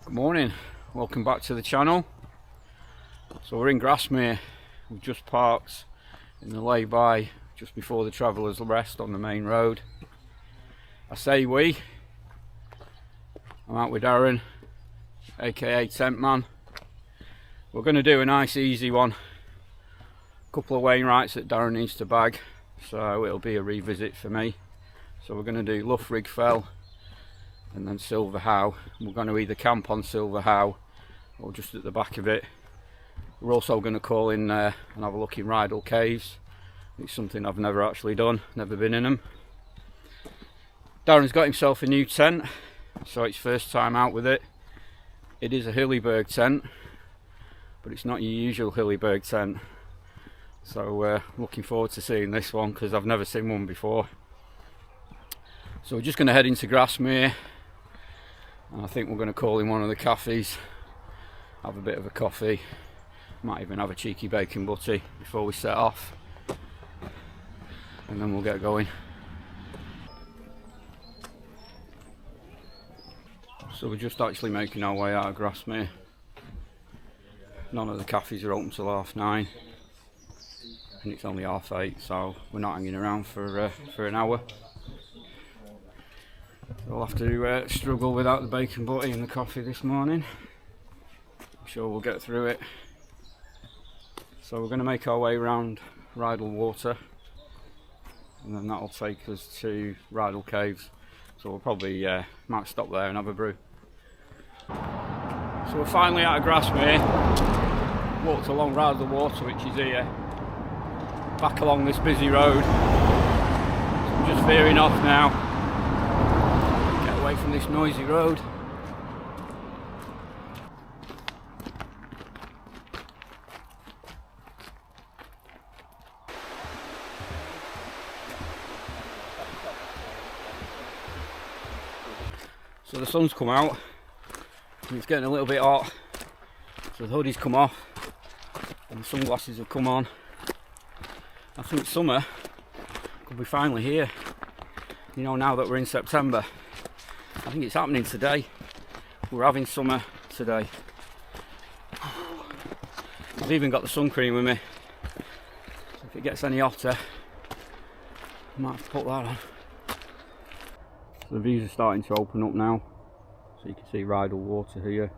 Good morning, welcome back to the channel. So we're in Grasmere. We've just parked in the lay-by just before the Travellers Rest on the main road. I say we. I'm out with Darren, aka Tent Man. We're going to do a nice easy one. A couple of Wainwrights that Darren needs to bag, so it'll be a revisit for me. So we're going to do Loughrigg Fell and then Silver How. We're going to either camp on Silver How or just at the back of it. We're also going to call in and have a look in Rydal Caves. It's something I've never actually done, never been in them. Darren's got himself a new tent, so it's first time out with it. It is a Hillerberg tent, but it's not your usual Hillerberg tent. So looking forward to seeing this one because I've never seen one before. So we're just going to head into Grasmere. And I think we're going to call in one of the cafes, have a bit of a coffee, might even have a cheeky bacon butty before we set off, and then we'll get going. So we're just actually making our way out of Grasmere. None of the cafes are open till 9:30, and it's only 8:30, so we're not hanging around for an hour. We'll have to struggle without the bacon butty and the coffee this morning. I'm sure we'll get through it. So we're going to make our way around Rydal Water, and then that'll take us to Rydal Caves. So we'll probably might stop there and have a brew. So we're finally out of Grasmere. Walked along Rydal Water, which is here, back along this busy road. So I'm just veering off now. Away from this noisy road. So the sun's come out and it's getting a little bit hot, so the hoodie's come off and the sunglasses have come on. I think summer could be finally here, you know, now that we're in September. I think it's happening today. We're having summer today. I've even got the sun cream with me, so if it gets any hotter I might have to put that on. So the views are starting to open up now, so you can see Rydal Water here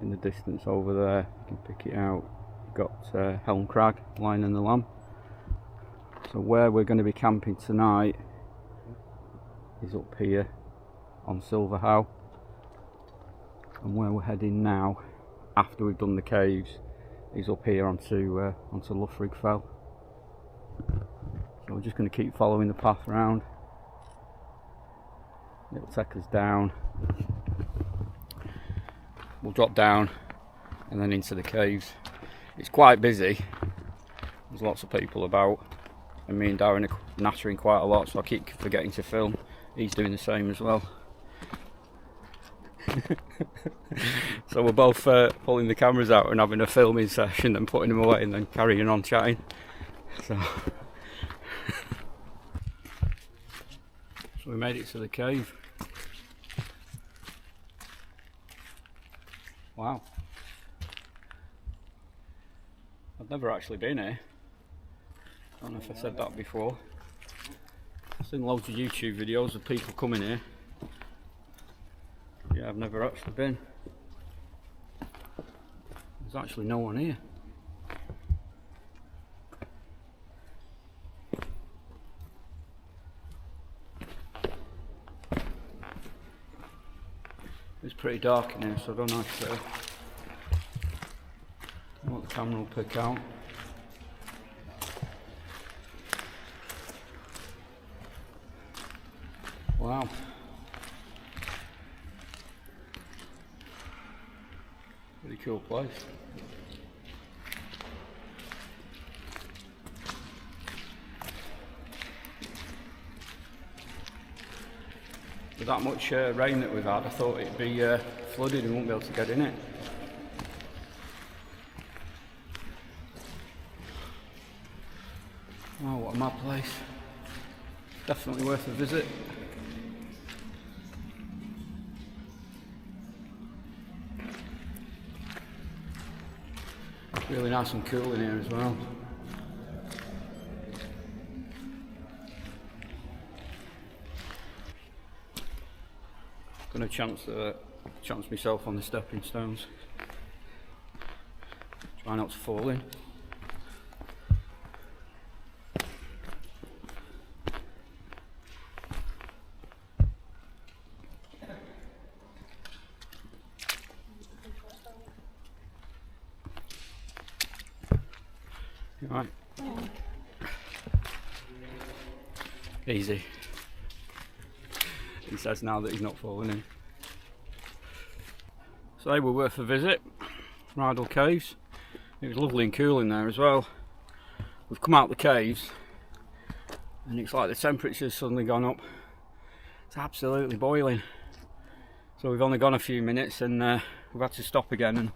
in the distance over there. You can pick it out. You've got Helm Crag lining the lamb. So where we're going to be camping tonight is up here on Silver How, and where we're heading now after we've done the caves is up here onto Loughrigg Fell. So we're just going to keep following the path round. It'll take us down, we'll drop down and then into the caves. It's quite busy, there's lots of people about, and me and Darren are nattering quite a lot, so I keep forgetting to film. He's doing the same as well. So we're both pulling the cameras out and having a filming session and putting them away and then carrying on chatting. So we made it to the cave. Wow. I've never actually been here. I don't know if I said that before. I've seen loads of YouTube videos of people coming here. Yeah, I've never actually been. There's actually no one here. It's pretty dark in here, so I don't know what the camera will pick out. Wow. Pretty cool place. With that much rain that we've had, I thought it'd be flooded and won't be able to get in it. Oh, what a mad place. Definitely worth a visit. Really nice and cool in here as well. Gonna chance myself on the stepping stones. Try not to fall in. Right. Easy. He says now that he's not falling in. So they were worth a visit. Rydal Caves. It was lovely and cool in there as well. We've come out the caves and it's like the temperature's suddenly gone up. It's absolutely boiling. So we've only gone a few minutes and we've had to stop again and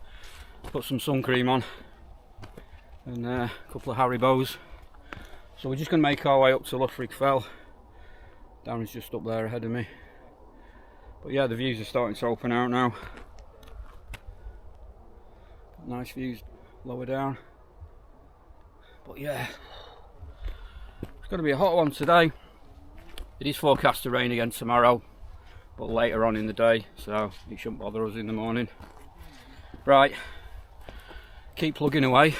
put some sun cream on and a couple of Haribos. So we're just going to make our way up to Loughrigg Fell. Darren's just up there ahead of me. But yeah, the views are starting to open out now. Nice views lower down. But yeah, it's going to be a hot one today. It is forecast to rain again tomorrow, but later on in the day, so it shouldn't bother us in the morning. Right, keep plugging away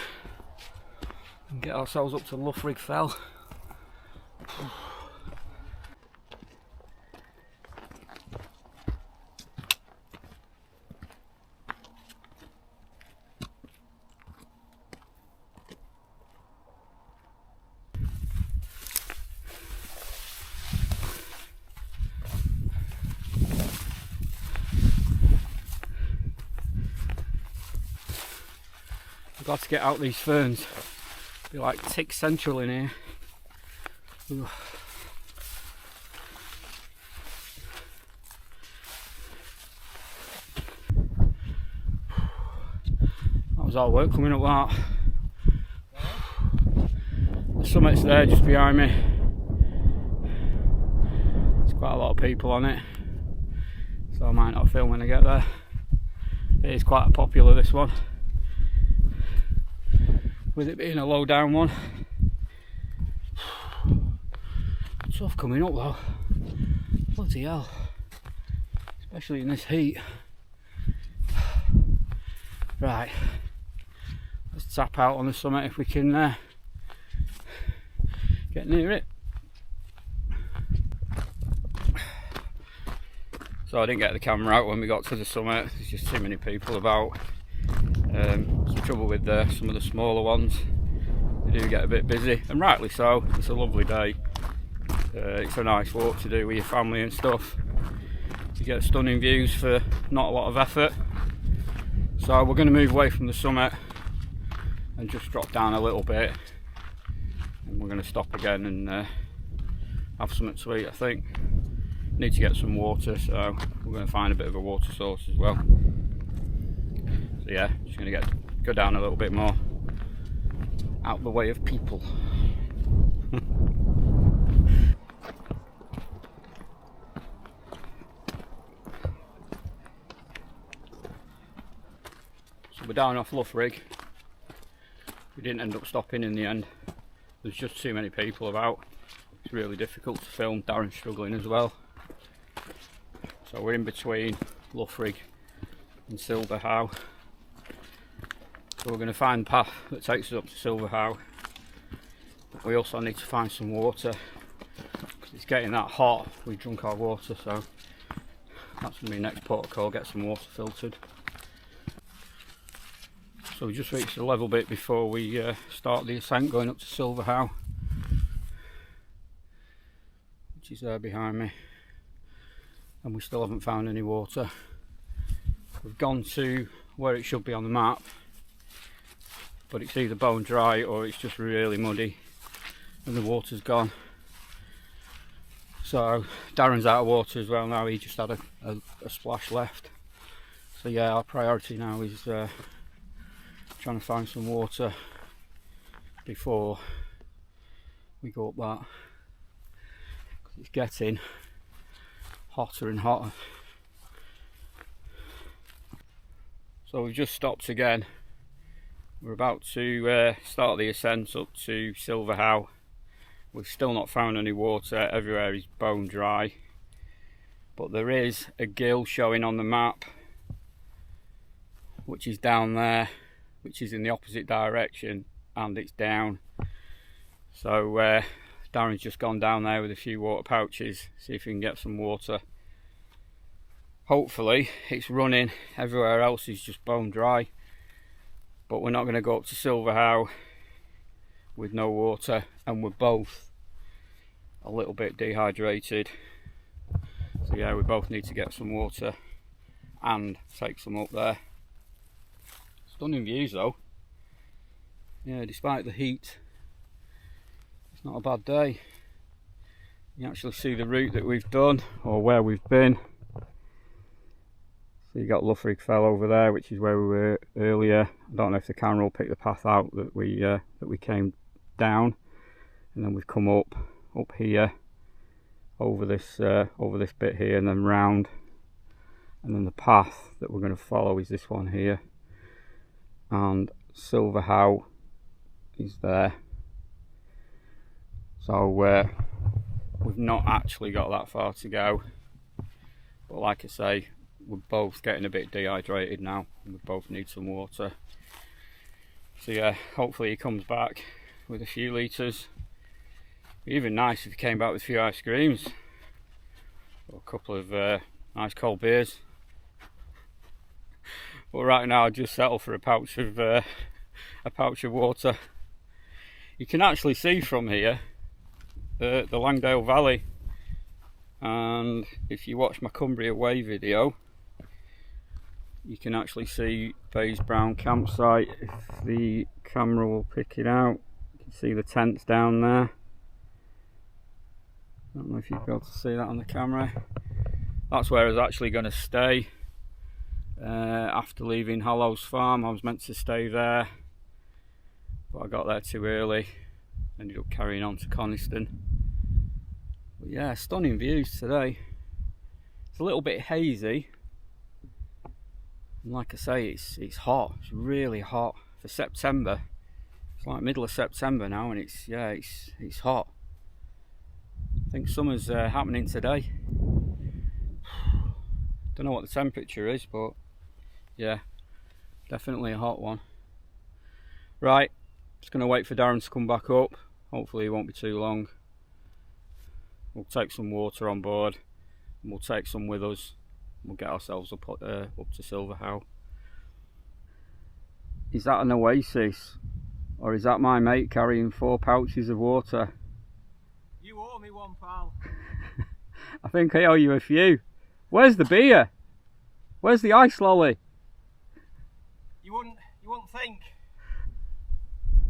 and get ourselves up to Loughrigg Fell. I've got to get out these ferns. Be like tick central in here. Ooh. That was all work coming up that. The summit's there just behind me. There's quite a lot of people on it, so I might not film when I get there. It is quite popular, this one, with it being a low down one. Tough coming up though, bloody hell, especially in this heat. Right, let's tap out on the summit if we can get near it. So I didn't get the camera out when we got to the summit. There's just too many people about. There's the trouble with some of the smaller ones. They do get a bit busy, and rightly so. It's a lovely day. It's a nice walk to do with your family and stuff. You get stunning views for not a lot of effort. So we're going to move away from the summit and just drop down a little bit, and we're going to stop again and have something to eat. I think need to get some water, so we're going to find a bit of a water source as well. So yeah, just going to go down a little bit more, out of the way of people. So we're down off Loughrigg. We didn't end up stopping in the end. There's just too many people about. It's really difficult to film. Darren's struggling as well. So we're in between Loughrigg and Silverhow. So we're going to find the path that takes us up to Silverhow. But we also need to find some water, because it's getting that hot. We drunk our water, so that's going to be next port of call, get some water filtered. So we just reached a level bit before we start the ascent going up to Silverhow, which is there behind me, and we still haven't found any water. We've gone to where it should be on the map, but it's either bone dry or it's just really muddy and the water's gone. So Darren's out of water as well now. He just had a splash left. So yeah, our priority now is trying to find some water before we go up that, because it's getting hotter and hotter. So we've just stopped again We're about to start the ascent up to Silverhow. We've still not found any water, everywhere is bone dry. But there is a gill showing on the map, which is down there, which is in the opposite direction, and it's down. So Darren's just gone down there with a few water pouches, see if he can get some water. Hopefully it's running, everywhere else is just bone dry. But we're not going to go up to Silverhow with no water, and we're both a little bit dehydrated. So yeah, we both need to get some water and take some up there. Stunning views though. Yeah, despite the heat, it's not a bad day. You actually see the route that we've done, or where we've been. So you got Loughrigg Fell over there, which is where we were earlier. I don't know if the camera will pick the path out that we came down, and then we've come up here over this bit here, and then round, and then the path that we're going to follow is this one here, and Silverhow is there. So we've not actually got that far to go, but like I say, we're both getting a bit dehydrated now, and we both need some water. So yeah, hopefully he comes back with a few litres. Even nice if he came back with a few ice creams or a couple of nice cold beers. But right now I'll just settle for a pouch of water. You can actually see from here the Langdale Valley, and if you watch my Cumbria Way video, you can actually see Bayes Brown campsite. If the camera will pick it out, you can see the tents down there. I don't know if you'll be able to see that on the camera. That's where I was actually going to stay after leaving Hollows Farm. I was meant to stay there, but I got there too early. Ended up carrying on to Coniston. But yeah, stunning views today. It's a little bit hazy. And like I say, it's hot. It's really hot for September. It's like middle of September now, and it's hot. I think summer's happening today. Don't know what the temperature is, but yeah, definitely a hot one. Right, just going to wait for Darren to come back up. Hopefully it won't be too long. We'll take some water on board, and we'll take some with us. We'll get ourselves up to Silverhow. Is that an oasis, or is that my mate carrying 4 pouches of water? You owe me one, pal. I think I owe you a few. Where's the beer? Where's the ice lolly? You wouldn't think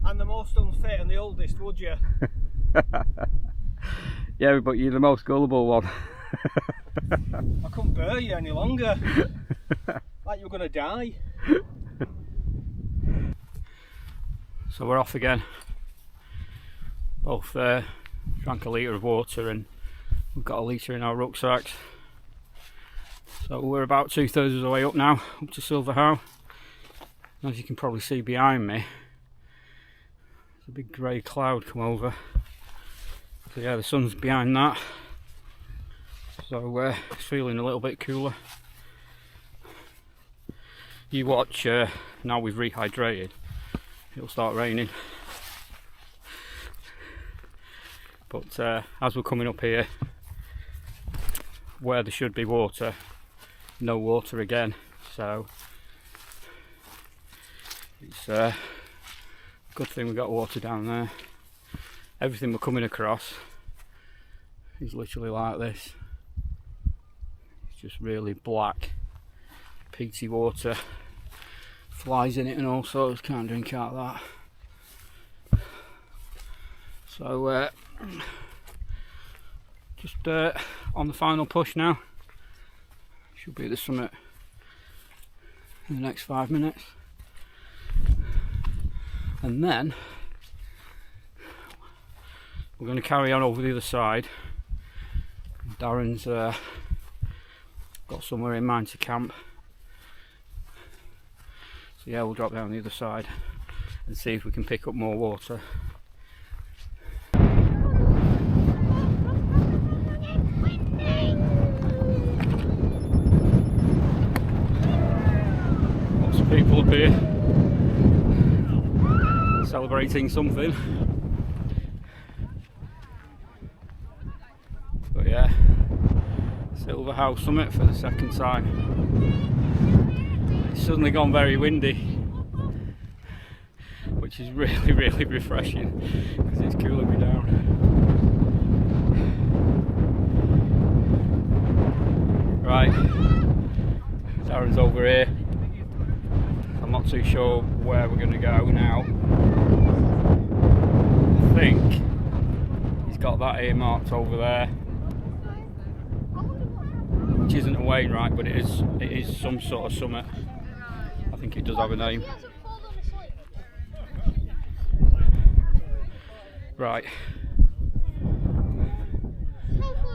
I'm the most unfit and the oldest, would you? Yeah, but you're the most gullible one. I couldn't bear you any longer. Like you were going to die. So we're off again. Both drank a litre of water, and we've got a litre in our rucksacks. So we're about 2/3 of the way up now, up to Silverhow. As you can probably see behind me, there's a big grey cloud come over. So yeah, the sun's behind that. So it's feeling a little bit cooler. You watch, now we've rehydrated, it'll start raining. But as we're coming up here, where there should be water, no water again. So it's a good thing we got water down there. Everything we're coming across is literally like this. It's just really black, peaty water, flies in it and all sorts. Can't drink out of that. So just on the final push now. Should be at the summit in the next 5 minutes, and then we're going to carry on over the other side. Darren's got somewhere in mind to camp, so yeah, we'll drop down the other side and see if we can pick up more water. Lots of people up here celebrating something. But yeah, Silver House summit for the second time. It's suddenly gone very windy, which is really refreshing because it's cooling me down. Right, Darren's over here. I'm not too sure where we're going to go now. I think he's got that earmarked over there, which isn't a Wainwright, but it is some sort of summit. I think it does have a name. Right, I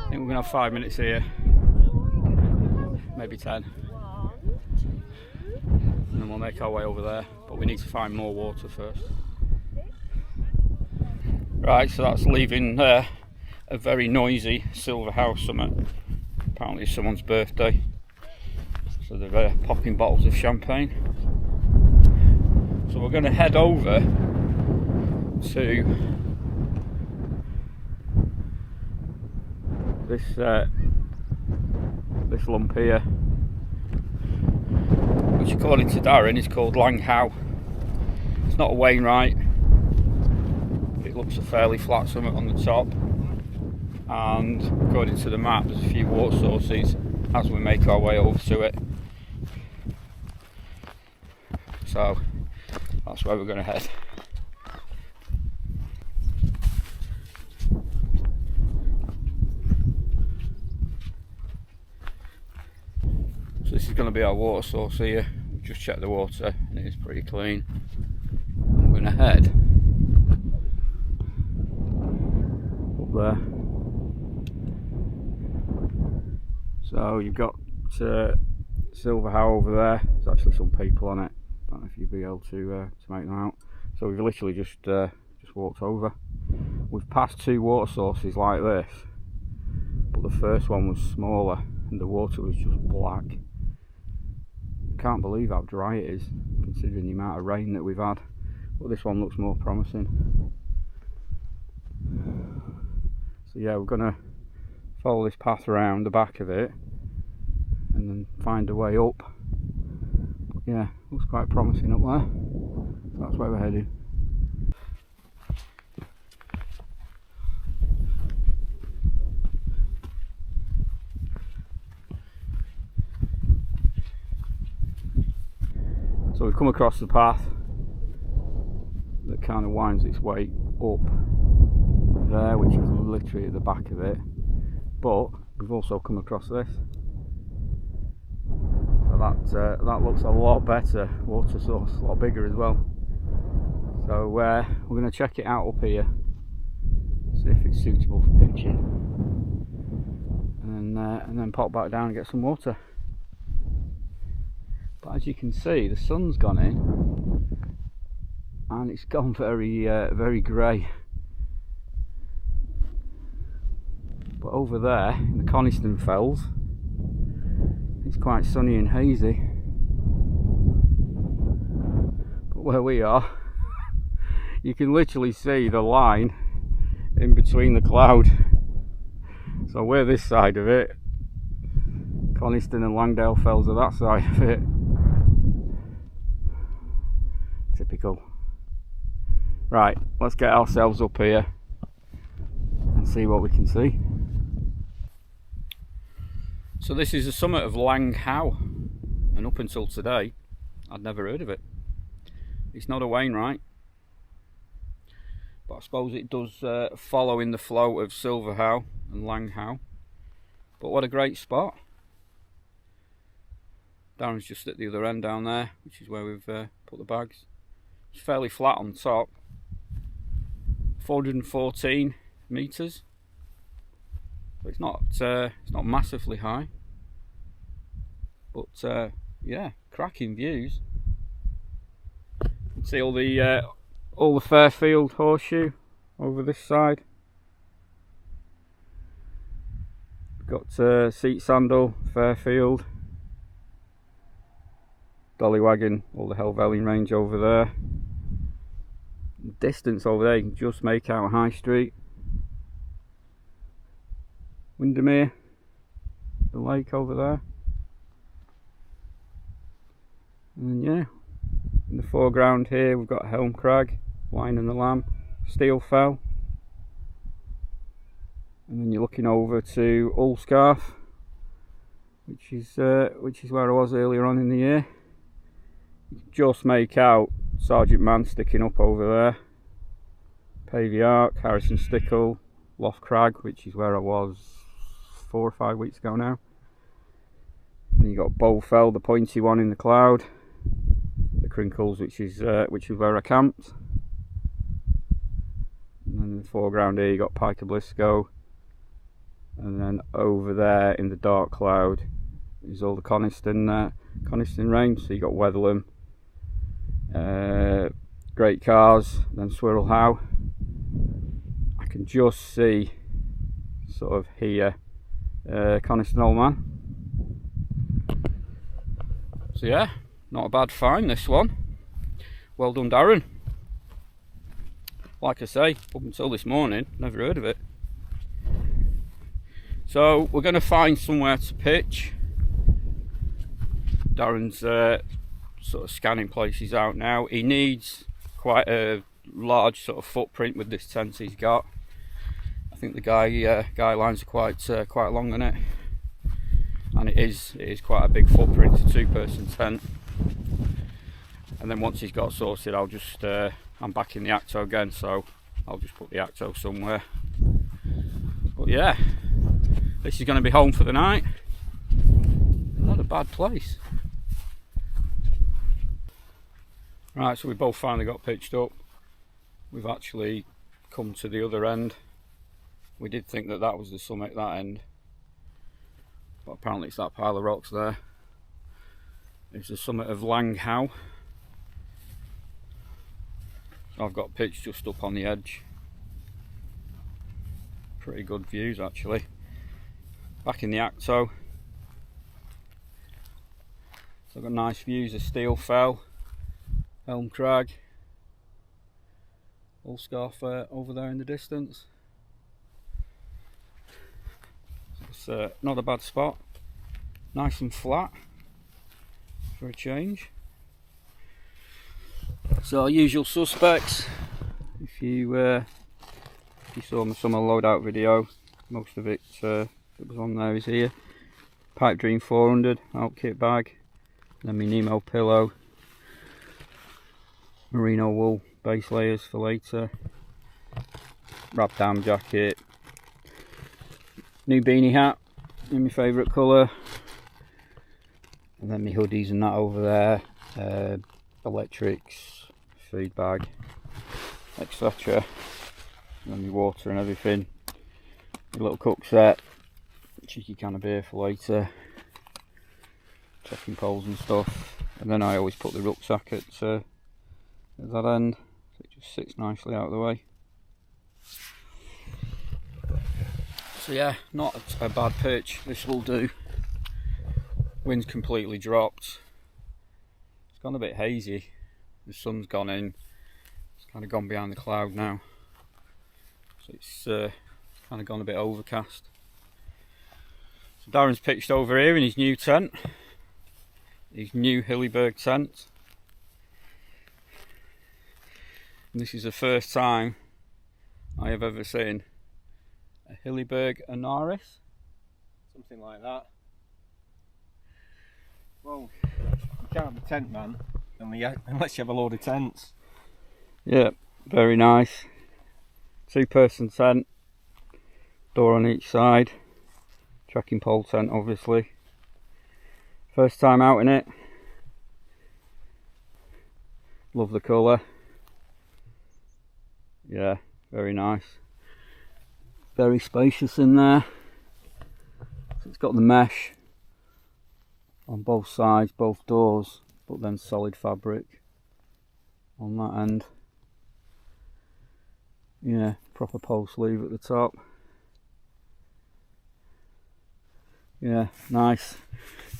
think we're going to have 5 minutes here, maybe 10, and then we'll make our way over there, but we need to find more water first. Right, so that's leaving a very noisy Silver House summit. Apparently it's someone's birthday, so they're popping bottles of champagne. So we're going to head over to this lump here, which according to Darren is called Lang How. It's not a Wainwright. It looks a fairly flat summit on the top, and according to the map there's a few water sources as we make our way over to it. So that's where we're going to head. So this is going to be our water source here. We've just checked the water and it is pretty clean. I'm going to head up there. So you've got Silver How over there. There's actually some people on it. I don't know if you'll be able to make them out. So we've literally just walked over. We've passed two water sources like this, but the first one was smaller and the water was just black. Can't believe how dry it is considering the amount of rain that we've had, but this one looks more promising. So yeah, we're gonna follow this path around the back of it and then find a way up. But yeah, looks quite promising up there. So that's where we're heading. So we've come across the path that kind of winds its way up there, which is literally at the back of it, but we've also come across this. So that looks a lot better, water source, a lot bigger as well. So we're going to check it out up here, see if it's suitable for pitching, and then pop back down and get some water. But as you can see, the sun's gone in and it's gone very grey. But over there in the Coniston Fells, it's quite sunny and hazy. But where we are, you can literally see the line in between the cloud. So we're this side of it, Coniston and Langdale Fells are that side of it. Typical. Right, let's get ourselves up here and see what we can see. So this is the summit of Lang How, and up until today I'd never heard of it. It's not a Wainwright, but I suppose it does follow in the flow of Silver How and Lang How. But what a great spot. Darren's just at the other end down there, which is where we've put the bags. It's fairly flat on top, 414 metres. It's not massively high, but yeah, cracking views. You can see all the all the Fairfield horseshoe over this side. We've got Seat Sandal, Fairfield, Dollywagon, all the Helvellyn range over there. Distance over there, you can just make out High Street, Windermere, the lake over there, and yeah, in the foreground here we've got Helm Crag, Lion and the Lamb, Steel Fell, and then you're looking over to Ulscarf, which is where I was earlier on in the year. You can just make out Sergeant Man sticking up over there, Pavey Ark, Harrison Stickle, Loughrigg Crag, which is where I was 4 or 5 weeks ago now. Then you got Bow Fell, the pointy one in the cloud, the Crinkles, which is where I camped. And then in the foreground here you got Pike of Blisco, and then over there in the dark cloud is all the Coniston range. So you got Wetherlam, Great Cars, then Swirl How. I can just see sort of here Coniston Old Man. So yeah, not a bad find this one. Well done, Darren. Like I say, up until this morning, never heard of it. So we're going to find somewhere to pitch. Darren's sort of scanning places out now. He needs quite a large sort of footprint with this tent he's got. I think the guy lines are quite long on it, and it is quite a big footprint, a 2-person tent. And then once he's got sorted, I'll just I'm back in the Acto again, so I'll just put the Acto somewhere. But yeah, this is going to be home for the night. Not a bad place. Right, so we both finally got pitched up. We've actually come to the other end. We did think that was the summit, that end, but apparently it's that pile of rocks there. It's the summit of Langhow. I've got pitched just up on the edge. Pretty good views actually. Back in the Acto. So I've got nice views of Steel Fell, Helm Crag, Ulscarf over there in the distance. It's not a bad spot, nice and flat for a change. So our usual suspects, if you saw my summer loadout video, most of it that was on there is here. Pipe Dream 400 out kit bag, then my Nemo pillow, merino wool base layers for later, wrap down jacket, new beanie hat in my favourite colour, and then my hoodies and that over there, electrics, feed bag, etc. And then my water and everything, my little cook set, cheeky can of beer for later, checking poles and stuff, and then I always put the rucksack at that end, so it just sits nicely out of the way. So yeah, not a bad pitch, this will do. Wind's completely dropped. It's gone a bit hazy, the sun's gone in, it's kind of gone behind the cloud now. So it's kind of gone a bit overcast. So Darren's pitched over here in his new tent, his new Hilleberg tent. And this is the first time I have ever seen a Hilleberg Anaris, Something like that. Well, you can't be tent man unless you have a load of tents. Yeah, very nice. 2-person tent, door on each side, trekking pole tent obviously. First time out in it. Love the colour. Yeah, very nice. Very spacious in there. So it's got the mesh on both sides, both doors, but then solid fabric on that end. Yeah, proper pole sleeve at the top. Yeah, nice.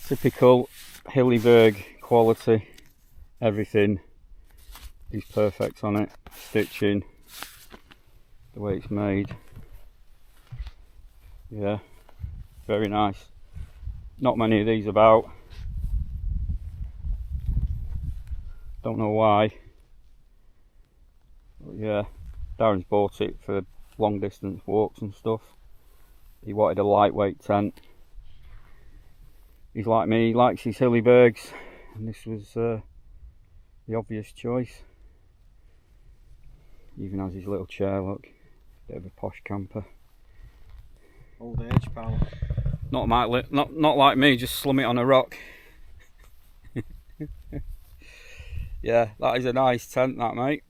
Typical Hillerberg quality. Everything is perfect on it. Stitching, the way it's made. Yeah, very nice. Not many of these about. Don't know why. But yeah, Darren's bought it for long distance walks and stuff. He wanted a lightweight tent. He's like me, he likes his Hillebergs, and this was the obvious choice. Even has his little chair, look. Bit of a posh camper. Old age, pal. Not like me, just slum it on a rock. Yeah, that is a nice tent, that, mate.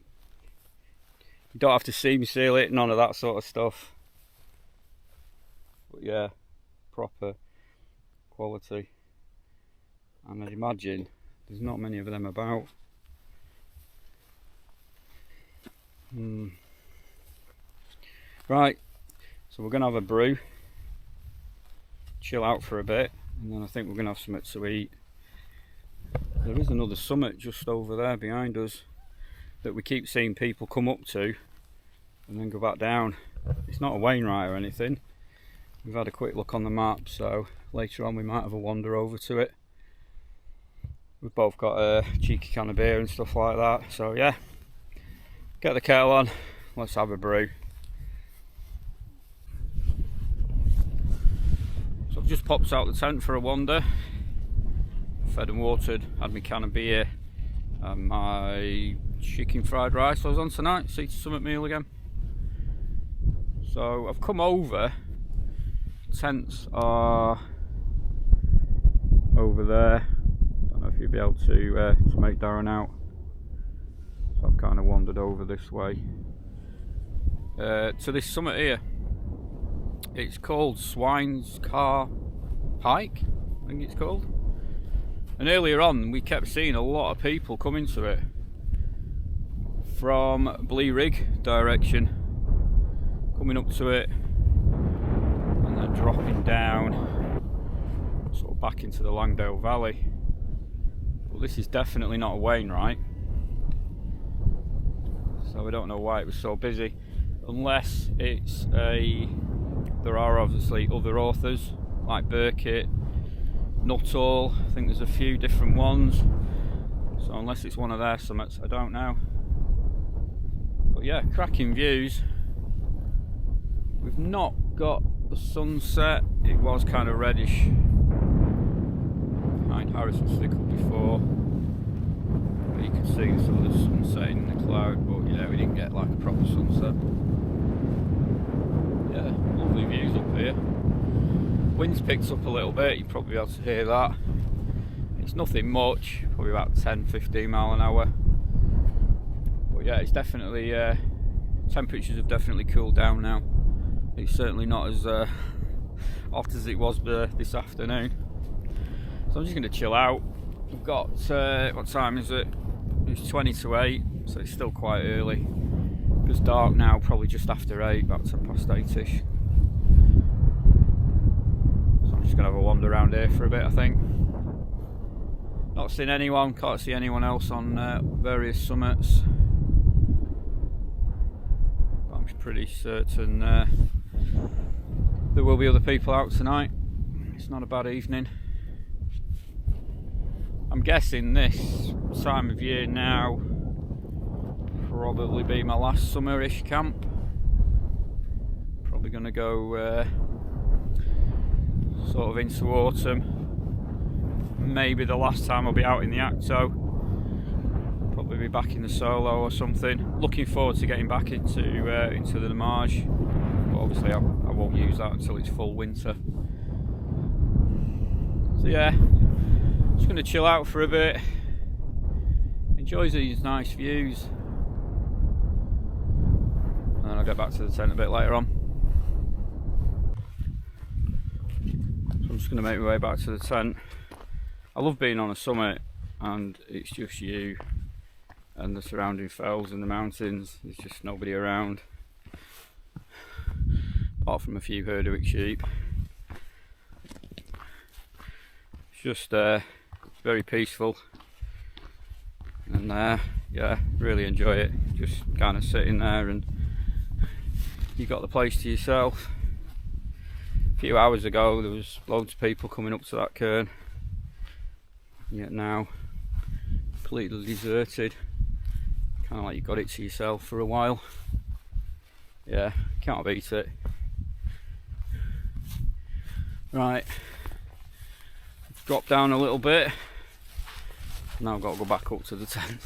You don't have to seam seal it, none of that sort of stuff. But yeah, proper quality. And I'd imagine there's not many of them about. Right, so we're going to have a brew, chill out for a bit, and then I think we're going to have something to eat. There is another summit just over there behind us that we keep seeing people come up to and then go back down. It's not a Wainwright or anything. We've had a quick look on the map, so later on we might have a wander over to it. We've both got a cheeky can of beer and stuff like that, so yeah, get the kettle on, let's have a brew. So I've just popped out the tent for a wander, fed and watered, had my can of beer and my chicken fried rice I was on tonight, Sea to Summit meal again. So I've come over, tents are over there. Don't know if you'll be able to make Darren out. So I've kind of wandered over this way to this summit here. It's called Swine's Car Pike, I think it's called. And earlier on we kept seeing a lot of people coming to it from Loughrigg direction, coming up to it and then dropping down sort of back into the Langdale Valley. Well, this is definitely not a Wainwright, so I don't know why it was so busy, unless it's there are obviously other authors like Burkitt, Nuttall, I think there's a few different ones, so unless it's one of their summits, I don't know. But yeah, cracking views. We've not got the sunset, it was kind of reddish behind Harrison Stickle before, but you can see some of the sunset in the cloud, but yeah, we didn't get like a proper sunset. Yeah, lovely views up here. Wind's picked up a little bit, you'll probably be able to hear that. It's nothing much, probably about 10-15 mile an hour. But yeah, it's definitely, temperatures have definitely cooled down now. It's certainly not as hot as it was this afternoon. So I'm just going to chill out. We've got, what time is it? It's 20 to 8, so it's still quite early. It's dark now, probably just after 8, about 8:10ish. Just gonna have a wander around here for a bit, I think. Not seen anyone, can't see anyone else on various summits, but I'm pretty certain there will be other people out tonight. It's not a bad evening. I'm guessing this time of year now probably be my last summerish camp. Probably gonna go sort of into autumn. Maybe the last time I'll be out in the Acto. Probably be back in the solo or something. Looking forward to getting back into the Marge, but obviously I won't use that until it's full winter. So yeah, just going to chill out for a bit. Enjoy these nice views, and then I'll get back to the tent a bit later on. I'm just going to make my way back to the tent. I love being on a summit and it's just you and the surrounding fells and the mountains. There's just nobody around. apart from a few Hilleberg sheep. It's just very peaceful, and yeah, really enjoy it. Just kind of sitting there and you got the place to yourself. A few hours ago there was loads of people coming up to that cairn, yet now completely deserted. Kind of like you got it to yourself for a while. Yeah, can't beat it. Right, drop down a little bit. Now I've got to go back up to the tent.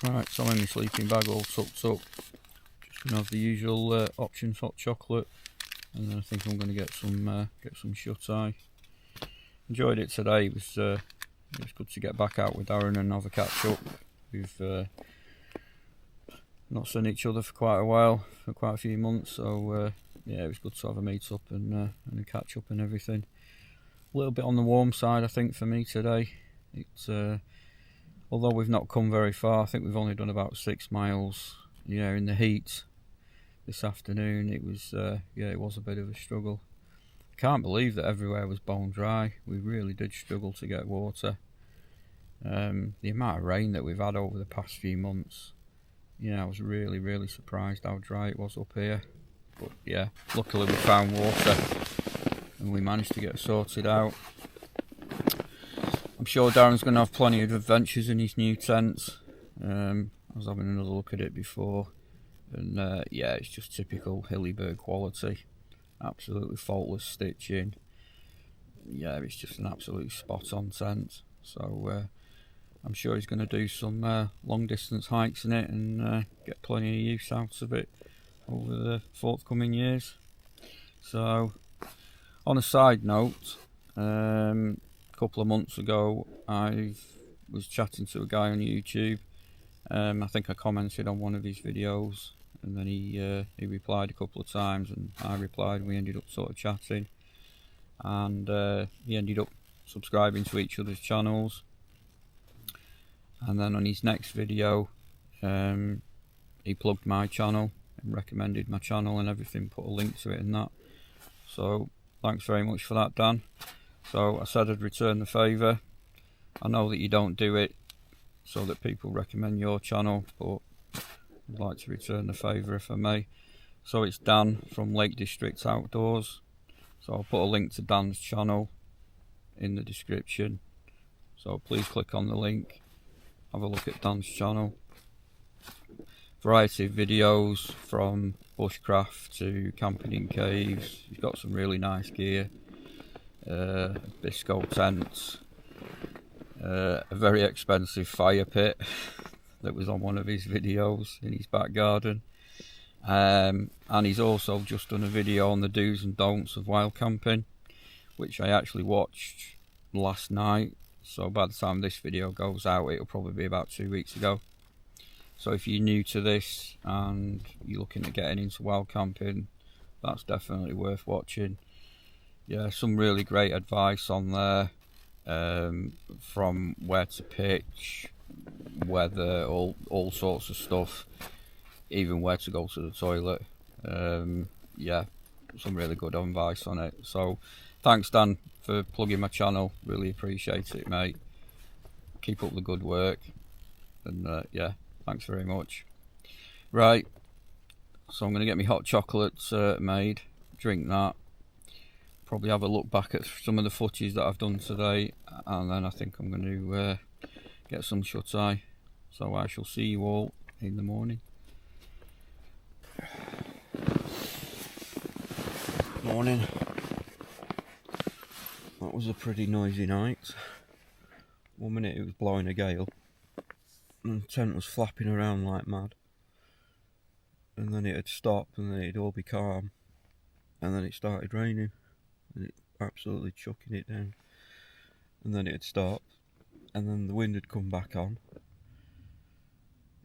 Right, so I'm in my sleeping bag all tucked up. Just gonna have the usual options, hot chocolate, and then I think I'm gonna get some shut eye. Enjoyed it today. It was good to get back out with Darren and have a catch up. We've not seen each other for quite a while, for quite a few months, so yeah, it was good to have a meet up and a catch up and everything. A little bit on the warm side, I think, for me today. It's although we've not come very far, I think we've only done about 6 miles. Yeah, in the heat this afternoon, it was yeah, it was a bit of a struggle. I can't believe that everywhere was bone dry. We really did struggle to get water. The amount of rain that we've had over the past few months, yeah, I was really surprised how dry it was up here. But yeah, luckily we found water and we managed to get it sorted out. I'm sure Darren's going to have plenty of adventures in his new tent. I was having another look at it before, and yeah, it's just typical Hillerberg quality. Absolutely faultless stitching. Yeah, it's just an absolutely spot on tent. So I'm sure he's going to do some long distance hikes in it and get plenty of use out of it over the forthcoming years. So, on a side note, a couple of months ago I was chatting to a guy on YouTube. I think I commented on one of his videos, and then he replied a couple of times and I replied, and we ended up sort of chatting, and he ended up subscribing to each other's channels. And then on his next video, he plugged my channel and recommended my channel and everything, put a link to it and that. So thanks very much for that, Dan. So I said I'd return the favour. I know that you don't do it so that people recommend your channel, but I'd like to return the favour if I may. So it's Dan from Lake District Outdoors. So I'll put a link to Dan's channel in the description. So please click on the link. Have a look at Dan's channel. Variety of videos from bushcraft to camping in caves. He's got some really nice gear. Bisco tents. A very expensive fire pit that was on one of his videos in his back garden. And he's also just done a video on the do's and don'ts of wild camping, which I actually watched last night. So by the time this video goes out, it'll probably be about 2 weeks ago. So if you're new to this and you're looking at getting into wild camping, that's definitely worth watching. Yeah, some really great advice on there, from where to pitch, weather, all sorts of stuff, even where to go to the toilet. Yeah, some really good advice on it. So thanks, Dan, for plugging my channel. Really appreciate it, mate. Keep up the good work, and yeah, thanks very much. Right, so I'm going to get me hot chocolate made, drink that, probably have a look back at some of the footage that I've done today, and then I think I'm going to get some shut eye. So I shall see you all in the morning. Morning. That was a pretty noisy night. 1 minute it was blowing a gale and the tent was flapping around like mad, and then it'd stop and then it'd all be calm, and then it started raining and it absolutely chucking it down, and then it'd stop and then the wind had come back on.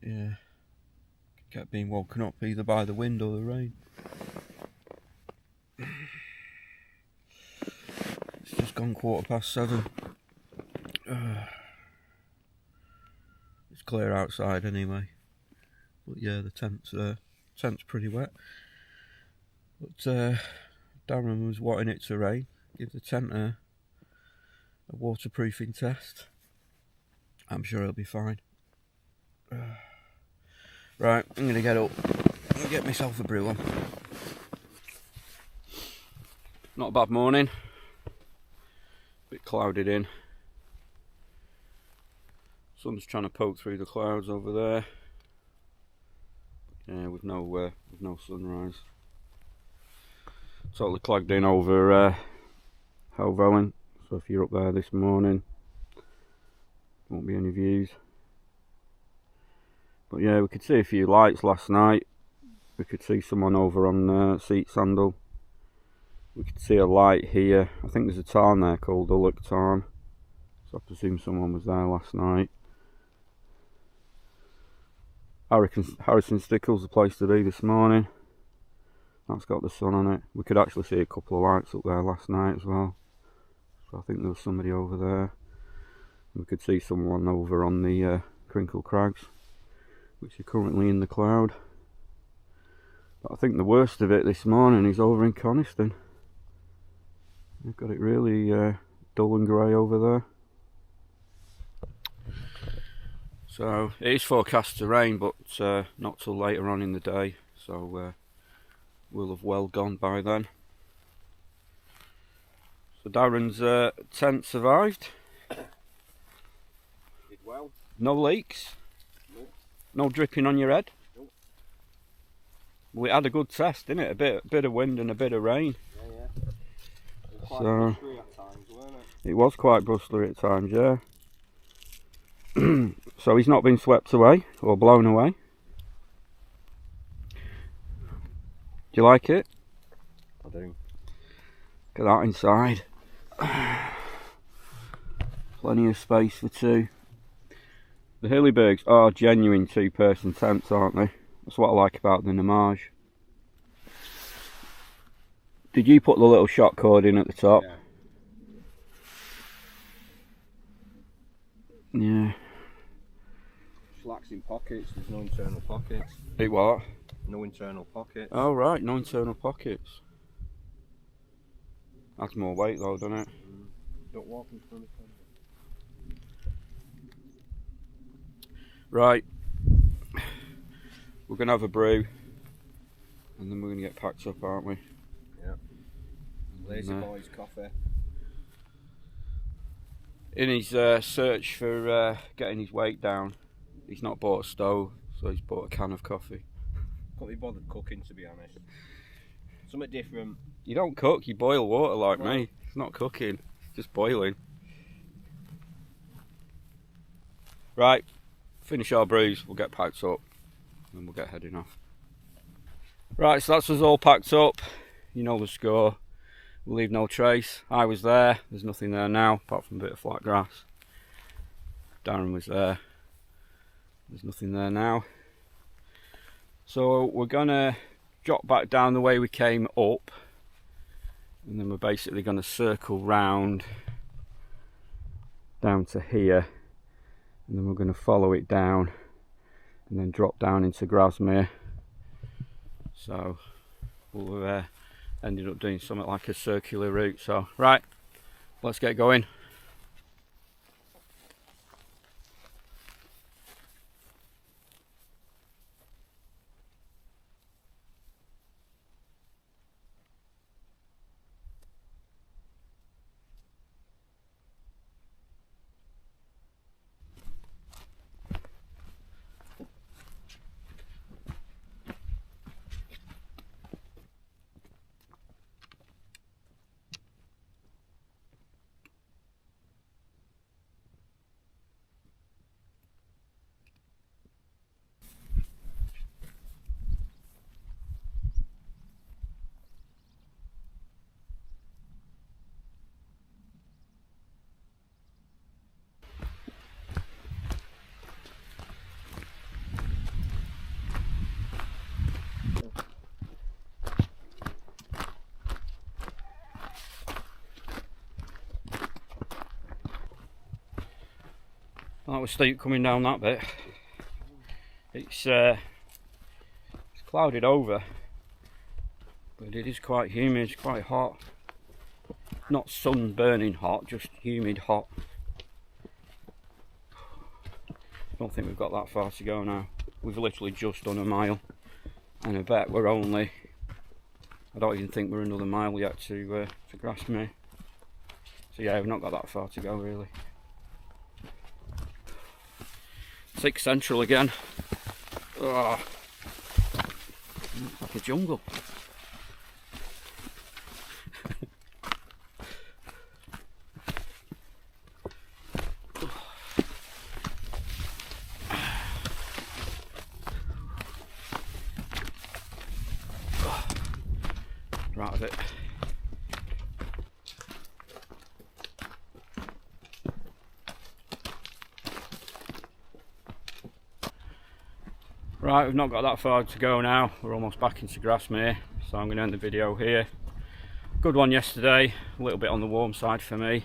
Yeah, kept being woken up either by the wind or the rain. It's just gone 7:15. It's clear outside anyway. But yeah, the tent's pretty wet. But Darren was wanting it to rain. Give the tent a waterproofing test. I'm sure it'll be fine. Right, I'm gonna get up and get myself a brew on. Not a bad morning. Bit clouded in. Sun's trying to poke through the clouds over there. Yeah, with no sunrise. Totally clogged in over Helvellyn. So if you're up there this morning, won't be any views. But yeah, we could see a few lights last night. We could see someone over on Seat Sandal. We could see a light here. I think there's a tarn there called Ullock Tarn. So I presume someone was there last night. Harrison Stickle's the place to be this morning. That's got the sun on it. We could actually see a couple of lights up there last night as well. So I think there was somebody over there. We could see someone over on the Crinkle Crags, which are currently in the cloud. But I think the worst of it this morning is over in Coniston. They've got it really dull and grey over there. So it is forecast to rain, but not till later on in the day. So we'll have well gone by then. So Darren's tent survived. Did well. No leaks. Nope. No dripping on your head. Nope. We had a good test, didn't it? A bit of wind and a bit of rain. Yeah. It was quite So blustery at times, weren't it? it was quite blustery at times, yeah. So he's not been swept away or blown away. Do you like it? I do. Look at that inside. Plenty of space for two. The Hillerbergs are genuine two-person tents, aren't they? That's what I like about the Namage. Did you put the little shock cord in at the top? Yeah. Slacks in pockets, there's no internal pockets. It what? No internal pockets. Oh right, no internal pockets. That's more weight though, doesn't it? Don't walk in front of them. Right. We're going to have a brew. And then we're going to get packed up, aren't we? Yeah. Lazy Boys coffee. In his search for getting his weight down, he's not bought a stove, so he's bought a can of coffee. Can't be bothered cooking, to be honest. Something different. You don't cook, you boil water like me. It's not cooking, it's just boiling. Right, finish our brews, we'll get packed up, and we'll get heading off. Right, so that's us all packed up. You know the score. We'll leave no trace. I was there, there's nothing there now, apart from a bit of flat grass. Darren was there. There's nothing there now. So we're gonna drop back down the way we came up, and then we're basically gonna circle round down to here, and then we're gonna follow it down and then drop down into Grasmere. So we'll ended up doing something like a circular route. So right, let's get going. That was steep coming down that bit. It's clouded over, but it is quite humid, it's quite hot. Not sun burning hot, just humid hot. Don't think we've got that far to go now. We've literally just done a mile, and I bet we're only, I don't even think we're another mile yet to Grasmere. So yeah, we've not got that far to go really. 6 Central again. Oh, it's like a jungle. Right of it. Right, we've not got that far to go now. We're almost back into Grasmere, so I'm going to end the video here. Good one yesterday, a little bit on the warm side for me,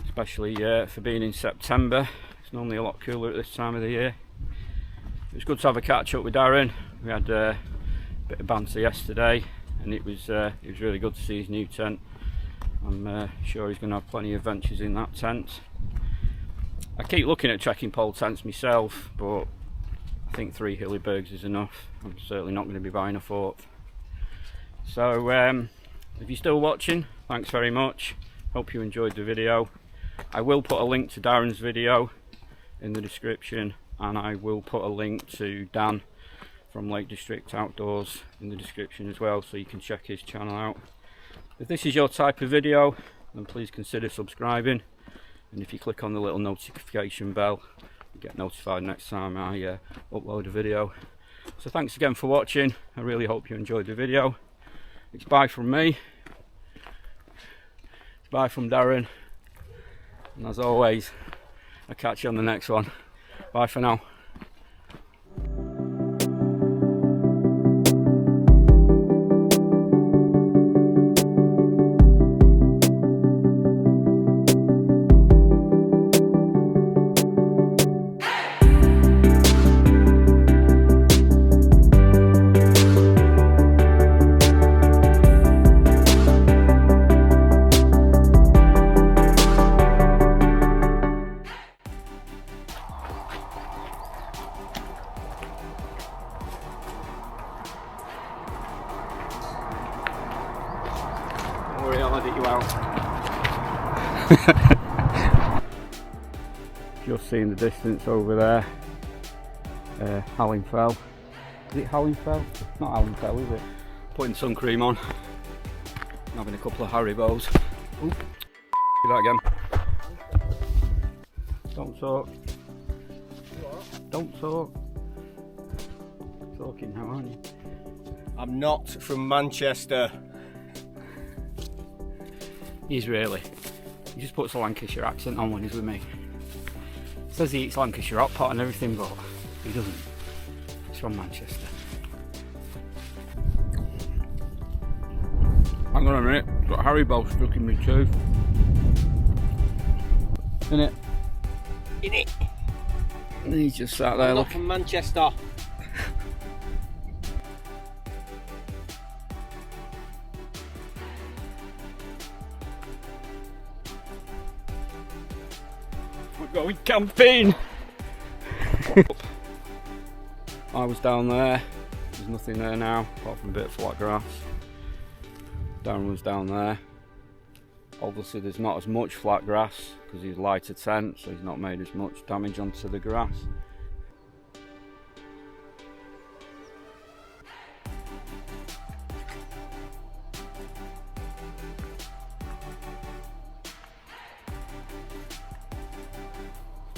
especially for being in September. It's normally a lot cooler at this time of the year. It was good to have a catch up with Darren. We had a bit of banter yesterday, and it was really good to see his new tent. I'm sure he's going to have plenty of adventures in that tent. I keep looking at trekking pole tents myself, but I think 3 Hillerbergs is enough. I'm certainly not going to be buying a 4th. So if you're still watching, thanks very much. Hope you enjoyed the video. I will put a link to Darren's video in the description, and I will put a link to Dan from Lake District Outdoors in the description as well, so you can check his channel out. If this is your type of video, then please consider subscribing, and if you click on the little notification bell, you get notified next time I upload a video. So thanks again for watching. I really hope you enjoyed the video. It's bye from me, it's bye from Darren, and as always, I'll catch you on the next one. Bye for now. I'll edit you out. Just seeing the distance over there. Rydal Fell. Is it Rydal Fell? Not Rydal Fell, is it? Putting sun cream on. Having a couple of Haribos. Oop. Do that again. Don't talk. What? Don't talk. Talking now, aren't you? I'm not from Manchester. He's really. He just puts a Lancashire accent on when he's with me. Says he eats Lancashire hot pot and everything, but he doesn't. He's from Manchester. Hang on a minute, got Haribo stuck in my tooth. In it. In it. And he's just sat there I'm not looking. from Manchester. We're going camping! I was down there, there's nothing there now apart from a bit of flat grass. Darren was down there. Obviously there's not as much flat grass because he's lighter tent, so he's not made as much damage onto the grass.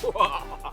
Whoa.